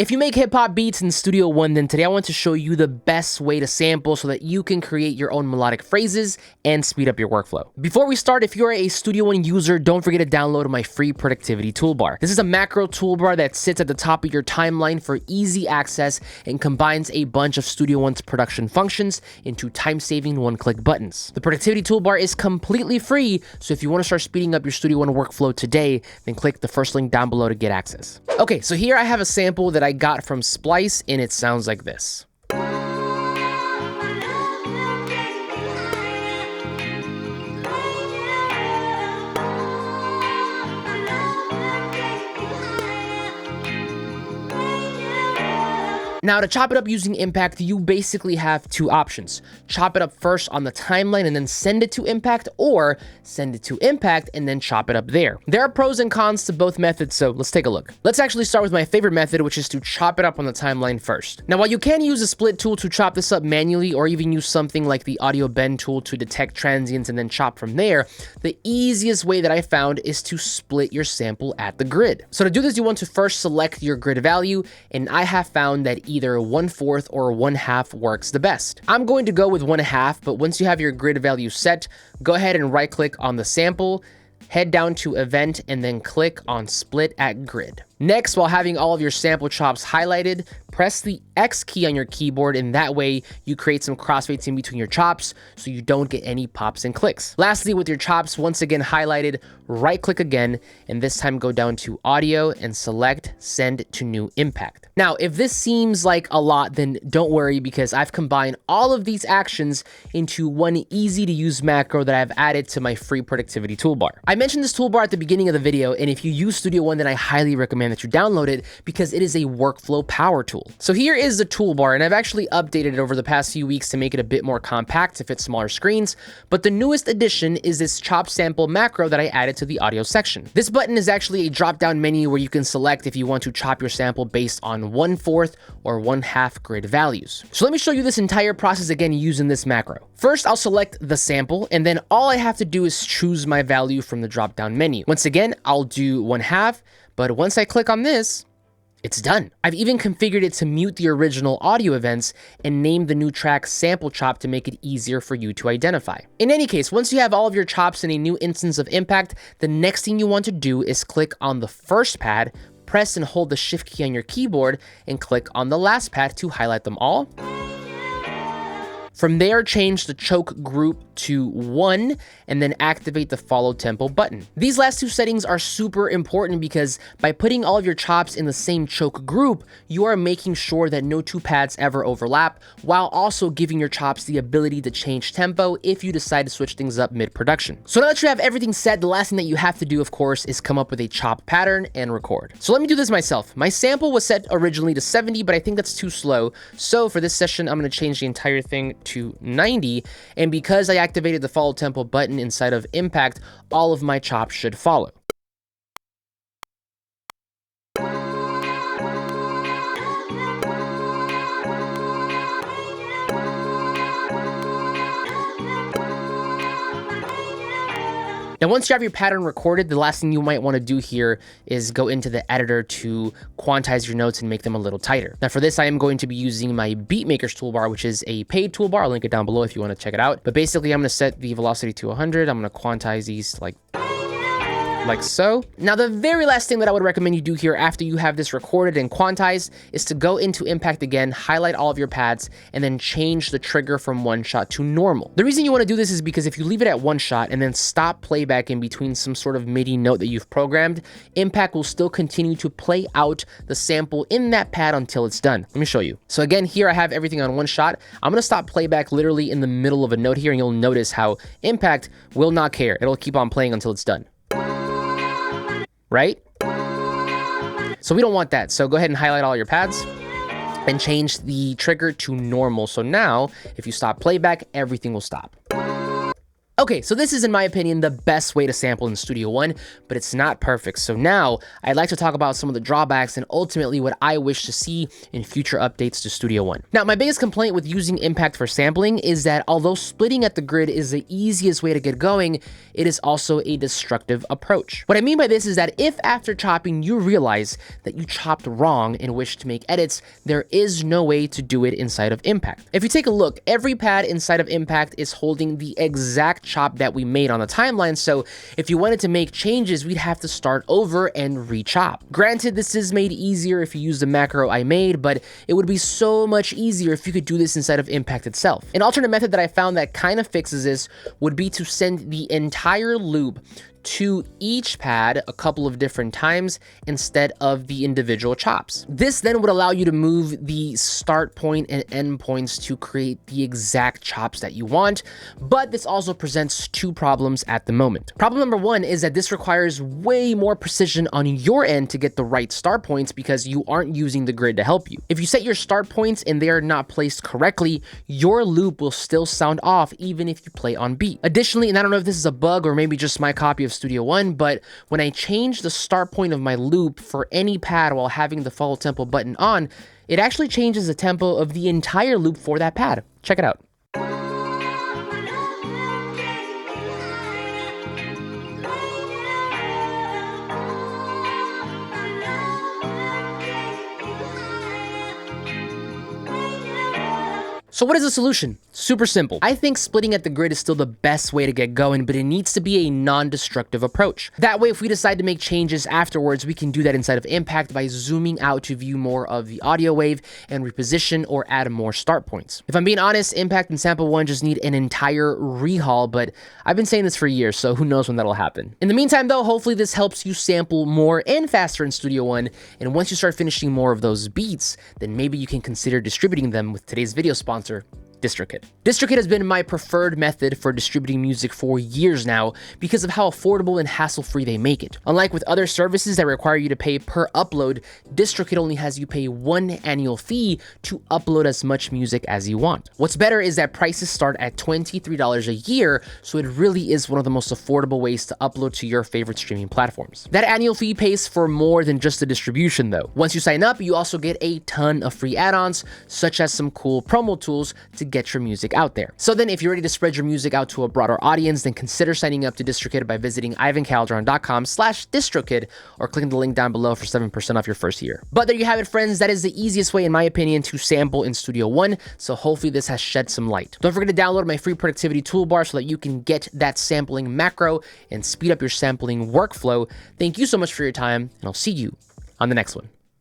If you make hip-hop beats in Studio One, then today I want to show you the best way to sample so that you can create your own melodic phrases and speed up your workflow. Before we start, if you're a Studio One user, don't forget to download my free productivity toolbar. This is a macro toolbar that sits at the top of your timeline for easy access and combines a bunch of Studio One's production functions into time-saving one-click buttons. The productivity toolbar is completely free, so if you want to start speeding up your Studio One workflow today, then click the first link down below to get access. Okay, so here I have a sample that I got from Splice, and it sounds like this. Now, to chop it up using Impact, you basically have two options. Chop it up first on the timeline and then send it to Impact, or send it to Impact and then chop it up there. There are pros and cons to both methods, so let's take a look. Let's actually start with my favorite method, which is to chop it up on the timeline first. Now, while you can use a split tool to chop this up manually, or even use something like the audio bend tool to detect transients and then chop from there, the easiest way that I found is to split your sample at the grid. So to do this, you want to first select your grid value, and I have found that either 1/4 or 1/2 works the best. I'm going to go with 1/2, but once you have your grid value set, go ahead and right click on the sample, head down to event, and then click on split at grid. Next, while having all of your sample chops highlighted, press the X key on your keyboard, and that way you create some crossfades in between your chops so you don't get any pops and clicks. Lastly, with your chops once again highlighted, right click again, and this time go down to audio and select send to new impact. Now, if this seems like a lot, then don't worry, because I've combined all of these actions into one easy to use macro that I've added to my free productivity toolbar. I mentioned this toolbar at the beginning of the video, and if you use Studio One, then I highly recommend that you download it because it is a workflow power tool. So here is the toolbar, and I've actually updated it over the past few weeks to make it a bit more compact to fit smaller screens, but the newest addition is this chop sample macro that I added to the audio section. This button is actually a drop-down menu where you can select if you want to chop your sample based on 1/4 or 1/2 grid values. So let me show you this entire process again using this macro. First, I'll select the sample, and then all I have to do is choose my value from the drop-down menu. Once again, I'll do 1/2, but once I click on this, it's done. I've even configured it to mute the original audio events and name the new track sample chop to make it easier for you to identify. In any case, once you have all of your chops in a new instance of Impact, the next thing you want to do is click on the first pad, press and hold the shift key on your keyboard, and click on the last pad to highlight them all. From there, change the choke group to 1 and then activate the follow tempo button. These last two settings are super important because by putting all of your chops in the same choke group, you are making sure that no two pads ever overlap, while also giving your chops the ability to change tempo if you decide to switch things up mid-production. So now that you have everything set, the last thing that you have to do, of course, is come up with a chop pattern and record. So let me do this myself. My sample was set originally to 70, but I think that's too slow. So for this session, I'm going to change the entire thing to 90, and because I activated the follow tempo button inside of Impact, all of my chops should follow. Now, once you have your pattern recorded, the last thing you might want to do here is go into the editor to quantize your notes and make them a little tighter. Now, for this, I am going to be using my Beatmaker's toolbar, which is a paid toolbar. I'll link it down below if you want to check it out. But basically, I'm going to set the velocity to 100. I'm going to quantize these like so. Now, the very last thing that I would recommend you do here after you have this recorded and quantized is to go into Impact again, highlight all of your pads, and then change the trigger from 1 shot to normal. The reason you want to do this is because if you leave it at 1 shot and then stop playback in between some sort of MIDI note that you've programmed, Impact will still continue to play out the sample in that pad until it's done. Let me show you. So again, here I have everything on 1 shot. I'm going to stop playback literally in the middle of a note here, and you'll notice how Impact will not care. It'll keep on playing until it's done. Right? So we don't want that. So go ahead and highlight all your pads and change the trigger to normal. So now if you stop playback, everything will stop. Okay, so this is, in my opinion, the best way to sample in Studio One, but it's not perfect. So now I'd like to talk about some of the drawbacks and ultimately what I wish to see in future updates to Studio One. Now, my biggest complaint with using Impact for sampling is that although splitting at the grid is the easiest way to get going, it is also a destructive approach. What I mean by this is that if after chopping you realize that you chopped wrong and wish to make edits, there is no way to do it inside of Impact. If you take a look, every pad inside of Impact is holding the exact chop that we made on the timeline, so if you wanted to make changes, we'd have to start over and re-chop. Granted, this is made easier if you use the macro I made, but it would be so much easier if you could do this inside of Impact itself. An alternate method that I found that kind of fixes this would be to send the entire loop to each pad a couple of different times instead of the individual chops. This then would allow you to move the start point and end points to create the exact chops that you want, but this also presents two problems at the moment. Problem number one is that this requires way more precision on your end to get the right start points because you aren't using the grid to help you. If you set your start points and they are not placed correctly, your loop will still sound off even if you play on beat. Additionally, and I don't know if this is a bug or maybe just my copy of Studio One, but when I change the start point of my loop for any pad while having the follow tempo button on, it actually changes the tempo of the entire loop for that pad. Check it out. So what is the solution? Super simple. I think splitting at the grid is still the best way to get going, but it needs to be a non-destructive approach. That way, if we decide to make changes afterwards, we can do that inside of Impact by zooming out to view more of the audio wave and reposition or add more start points. If I'm being honest, Impact and Sample One just need an entire rehaul, but I've been saying this for years, so who knows when that'll happen. In the meantime though, hopefully this helps you sample more and faster in Studio One, and once you start finishing more of those beats, then maybe you can consider distributing them with today's video sponsor, DistroKid. DistroKid has been my preferred method for distributing music for years now because of how affordable and hassle-free they make it. Unlike with other services that require you to pay per upload, DistroKid only has you pay one annual fee to upload as much music as you want. What's better is that prices start at $23 a year, so it really is one of the most affordable ways to upload to your favorite streaming platforms. That annual fee pays for more than just the distribution though. Once you sign up, you also get a ton of free add-ons, such as some cool promo tools to get your music out there. So then if you're ready to spread your music out to a broader audience, then consider signing up to DistroKid by visiting ivancalderon.com/DistroKid or clicking the link down below for 7% off your first year. But there you have it, friends. That is the easiest way, in my opinion, to sample in Studio One. So hopefully this has shed some light. Don't forget to download my free productivity toolbar so that you can get that sampling macro and speed up your sampling workflow. Thank you so much for your time, and I'll see you on the next one.